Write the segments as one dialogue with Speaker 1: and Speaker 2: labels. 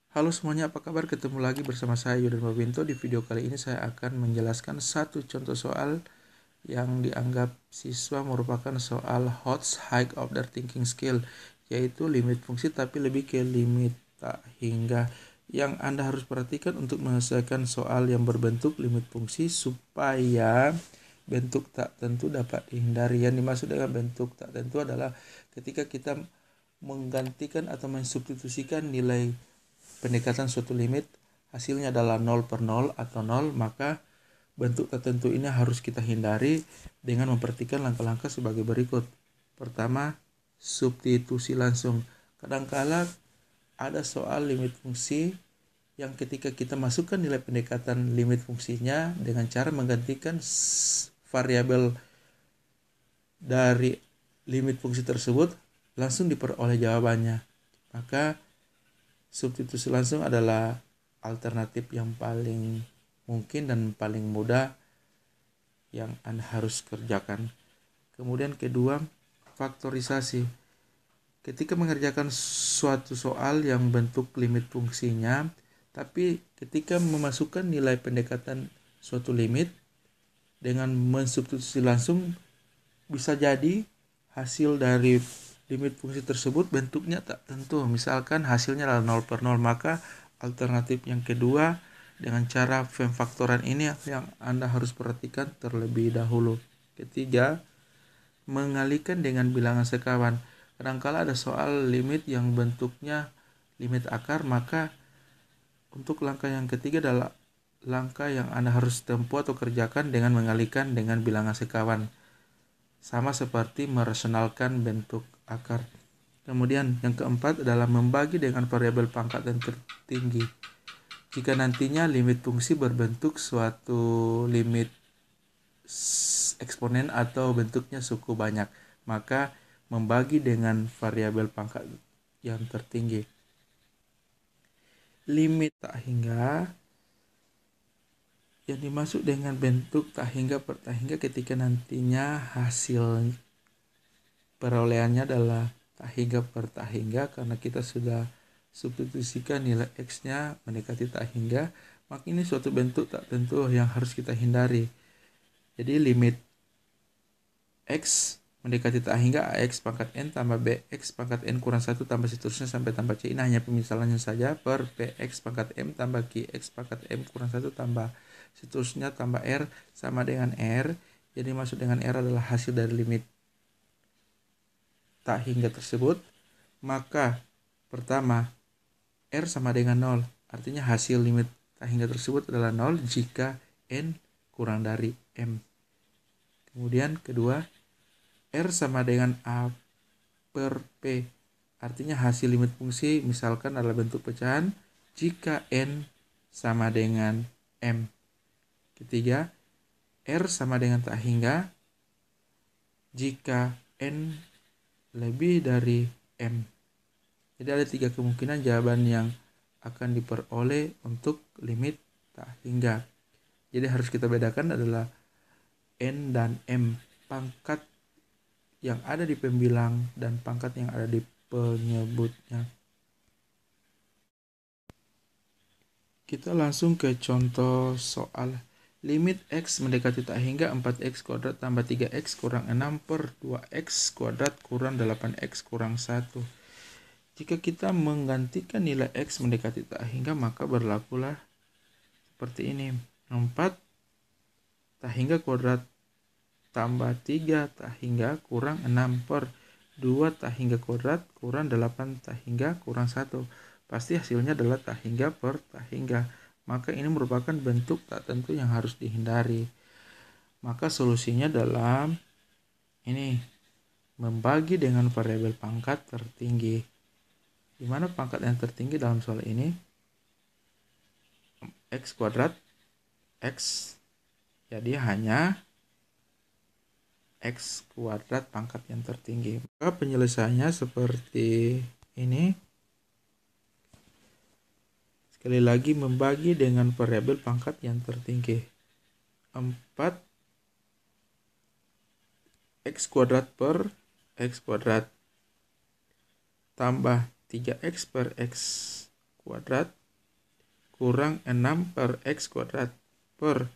Speaker 1: Halo semuanya, apa kabar? Ketemu lagi bersama saya Yudan Babinto. Di video kali ini saya akan menjelaskan satu contoh soal yang dianggap siswa merupakan soal high order thinking skill, yaitu limit fungsi tapi lebih ke limit tak hingga. Yang Anda harus perhatikan untuk menyelesaikan soal yang berbentuk limit fungsi supaya bentuk tak tentu dapat dihindari. Yang dimaksud dengan bentuk tak tentu adalah ketika kita menggantikan atau mensubstitusikan nilai pendekatan suatu limit, hasilnya adalah 0 per 0 atau 0, maka bentuk tertentu ini harus kita hindari dengan memperhatikan langkah-langkah sebagai berikut. Pertama, substitusi langsung. Kadangkala ada soal limit fungsi yang ketika kita masukkan nilai pendekatan limit fungsinya dengan cara menggantikan variabel dari limit fungsi tersebut, langsung diperoleh jawabannya. Maka substitusi langsung adalah alternatif yang paling mungkin dan paling mudah yang Anda harus kerjakan. Kemudian kedua, faktorisasi. Ketika mengerjakan suatu soal yang bentuk limit fungsinya, tapi ketika memasukkan nilai pendekatan suatu limit dengan mensubstitusi langsung, bisa jadi hasil dari limit fungsi tersebut bentuknya tak tentu. Misalkan hasilnya adalah 0 per 0, maka alternatif yang kedua dengan cara pemfaktoran ini yang Anda harus perhatikan terlebih dahulu. Ketiga, mengalihkan dengan bilangan sekawan. Kadangkala ada soal limit yang bentuknya limit akar, maka untuk langkah yang ketiga adalah langkah yang Anda harus tempuh atau kerjakan dengan mengalihkan dengan bilangan sekawan. Sama seperti merasionalkan bentuk akar. Kemudian yang keempat adalah membagi dengan variabel pangkat yang tertinggi. Jika nantinya limit fungsi berbentuk suatu limit eksponen atau bentuknya suku banyak, maka membagi dengan variabel pangkat yang tertinggi. Limit tak hingga yang dimaksud dengan bentuk tak hingga per tak hingga ketika nantinya hasil perolehannya adalah tak hingga per tak hingga, karena kita sudah substitusikan nilai X-nya mendekati tak hingga, maka ini suatu bentuk tak tentu yang harus kita hindari. Jadi limit X mendekati tak hingga AX pangkat N tambah BX pangkat N kurang 1 tambah seterusnya sampai tambah C. Ini hanya pemisalannya saja, per PX pangkat M tambah QX pangkat M kurang 1 tambah seterusnya tambah R sama dengan R. Jadi maksud dengan R adalah hasil dari limit tak hingga tersebut. Maka pertama, R sama dengan 0, artinya hasil limit tak hingga tersebut adalah 0 jika N kurang dari M. Kemudian kedua, R sama dengan A per P, artinya hasil limit fungsi misalkan adalah bentuk pecahan jika N sama dengan M. Ketiga, R sama dengan tak hingga jika N lebih dari M. Jadi ada 3 kemungkinan jawaban yang akan diperoleh untuk limit tak hingga. Jadi harus kita bedakan adalah N dan M, pangkat yang ada di pembilang dan pangkat yang ada di penyebutnya. Kita langsung ke contoh soal. Limit X mendekati tak hingga 4X kuadrat tambah 3X kurang 6 per 2X kuadrat kurang 8X kurang 1. Jika kita menggantikan nilai X mendekati tak hingga, maka berlakulah seperti ini. 4 tak hingga kuadrat tambah 3 tak hingga kurang 6 per 2 tak hingga kuadrat kurang 8 tak hingga kurang 1. Pasti hasilnya adalah tak hingga per tak hingga. Maka ini merupakan bentuk tak tentu yang harus dihindari. Maka solusinya dalam ini, membagi dengan variabel pangkat tertinggi. Di mana pangkat yang tertinggi dalam soal ini? X kuadrat X. Jadi hanya X kuadrat pangkat yang tertinggi. Maka penyelesaiannya seperti ini. Sekali lagi, membagi dengan variabel pangkat yang tertinggi. 4 X kuadrat per X kuadrat tambah 3X per X kuadrat kurang 6 per X kuadrat per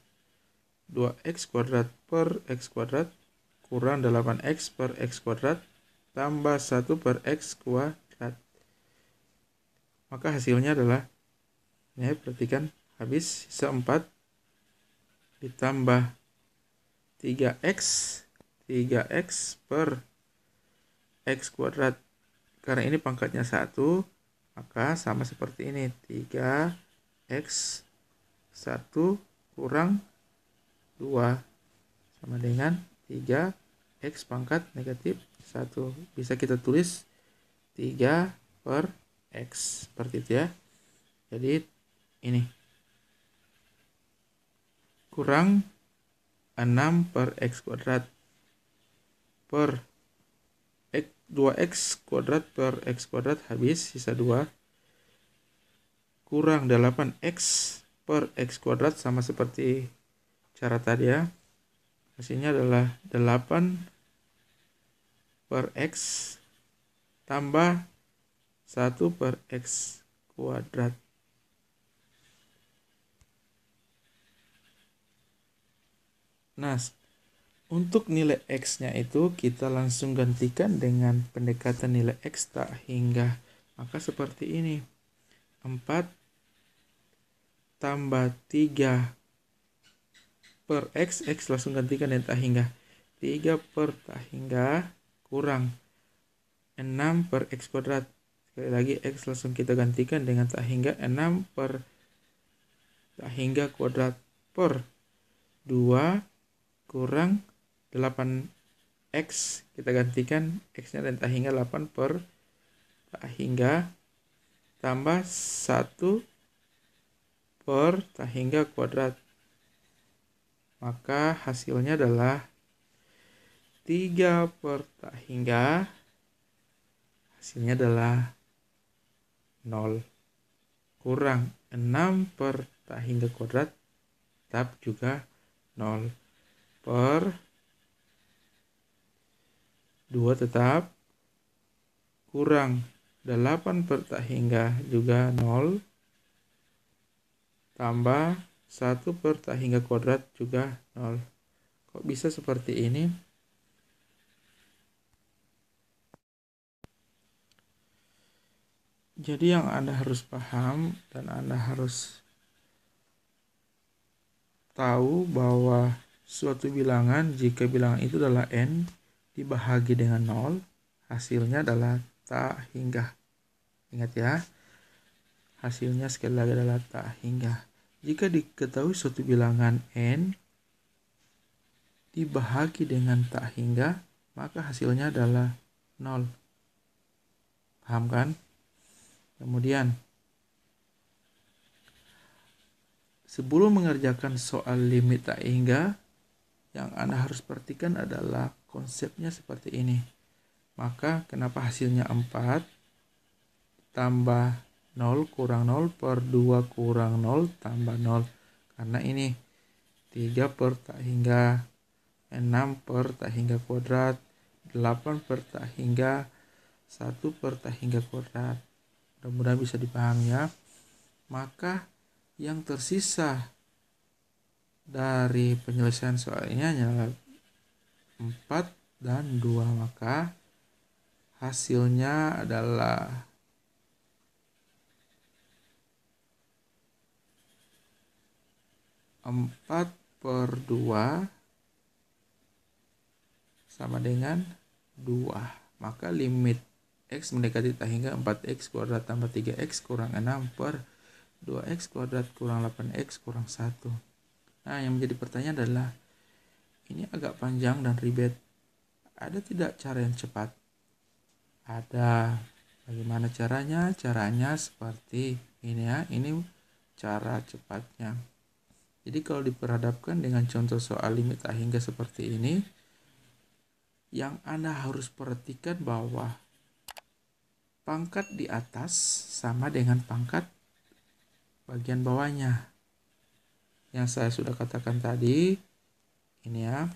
Speaker 1: 2X kuadrat per X kuadrat kurang 8X per X kuadrat tambah 1 per X kuadrat. Maka hasilnya adalah, ini perhatikan, habis sisa 4 ditambah 3X per X kuadrat. Karena ini pangkatnya 1, maka sama seperti ini. 3X 1 kurang 2 sama dengan 3X pangkat negatif 1. Bisa kita tulis 3 per X. Seperti itu ya. Jadi ini kurang 6 per X kuadrat per 2X kuadrat per X kuadrat, habis sisa 2 kurang 8X per X kuadrat, sama seperti cara tadi ya. Hasilnya adalah 8 per X tambah 1 per X kuadrat. Nah, untuk nilai X-nya itu kita langsung gantikan dengan pendekatan nilai X tak hingga. Maka seperti ini. 4 tambah 3 per X langsung gantikan dengan tak hingga. 3 per tak hingga kurang 6 per X kuadrat. Sekali lagi X langsung kita gantikan dengan tak hingga, 6 per tak hingga kuadrat per 2 kurang 8X, kita gantikan X-nya dan tak hingga 8 per tak hingga tambah 1 per tak hingga kuadrat. Maka hasilnya adalah 3 per tak hingga, hasilnya adalah 0 kurang 6 per tak hingga kuadrat tetap juga 0 per 2 tetap kurang 8 per tak hingga juga 0 tambah 1 per tak hingga kuadrat juga 0. Kok bisa seperti ini? Jadi yang Anda harus paham dan Anda harus tahu bahwa suatu bilangan, jika bilangan itu adalah N dibahagi dengan 0, hasilnya adalah tak hingga. Ingat ya, hasilnya sekali lagi adalah tak hingga. Jika diketahui suatu bilangan N dibahagi dengan tak hingga, maka hasilnya adalah 0. Paham kan? Kemudian, sebelum mengerjakan soal limit tak hingga, yang Anda harus perhatikan adalah konsepnya seperti ini. Maka kenapa hasilnya 4 tambah 0 kurang 0 per 2 kurang 0 tambah 0. Karena ini 3 per tak hingga, 6 per tak hingga kuadrat, 8 per tak hingga, 1 per tak hingga kuadrat. Mudah-mudahan bisa dipahami ya. Maka yang tersisa dari penyelesaian soal ini hanyalah 4 dan 2. Maka hasilnya adalah 4 per 2 sama dengan 2. Maka limit X mendekati tak hingga 4X kuadrat tambah 3X kurang 6 per 2X kuadrat kurang 8X kurang 1. Nah, yang menjadi pertanyaan adalah, ini agak panjang dan ribet. Ada tidak cara yang cepat? Ada. Bagaimana caranya? Caranya seperti ini ya. Ini cara cepatnya. Jadi kalau diperhadapkan dengan contoh soal limit tak hingga seperti ini, yang Anda harus perhatikan bahwa pangkat di atas sama dengan pangkat bagian bawahnya. Yang saya sudah katakan tadi, ini ya.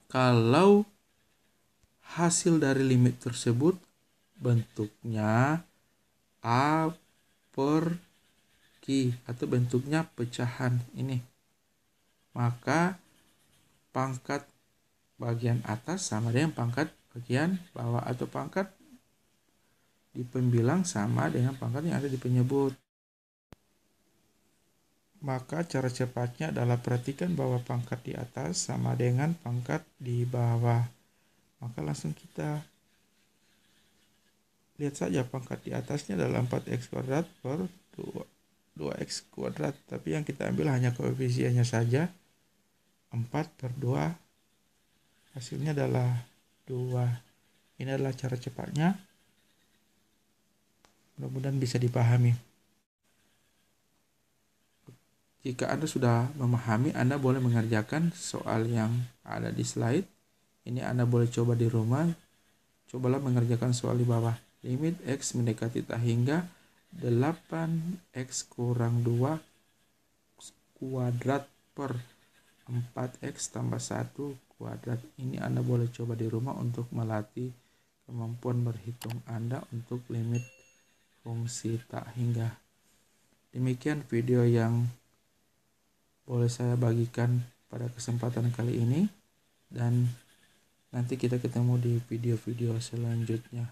Speaker 1: Kalau hasil dari limit tersebut bentuknya A per Q atau bentuknya pecahan ini, maka pangkat bagian atas sama dengan pangkat bagian bawah, atau pangkat di pembilang sama dengan pangkat yang ada di penyebut. Maka cara cepatnya adalah perhatikan bahwa pangkat di atas sama dengan pangkat di bawah. Maka langsung kita lihat saja pangkat di atasnya adalah 4x kuadrat per 2x kuadrat. Tapi yang kita ambil hanya koefisiennya saja, 4 per 2, hasilnya adalah 2. Ini adalah cara cepatnya. Mudah-mudahan bisa dipahami. Jika Anda sudah memahami, Anda boleh mengerjakan soal yang ada di slide. Ini Anda boleh coba di rumah. Cobalah mengerjakan soal di bawah. Limit X mendekati tak hingga 8X kurang 2 kuadrat per 4X tambah 1 kuadrat. Ini Anda boleh coba di rumah untuk melatih kemampuan berhitung Anda untuk limit fungsi tak hingga. Demikian video yang boleh saya bagikan pada kesempatan kali ini, dan nanti kita ketemu di video-video selanjutnya.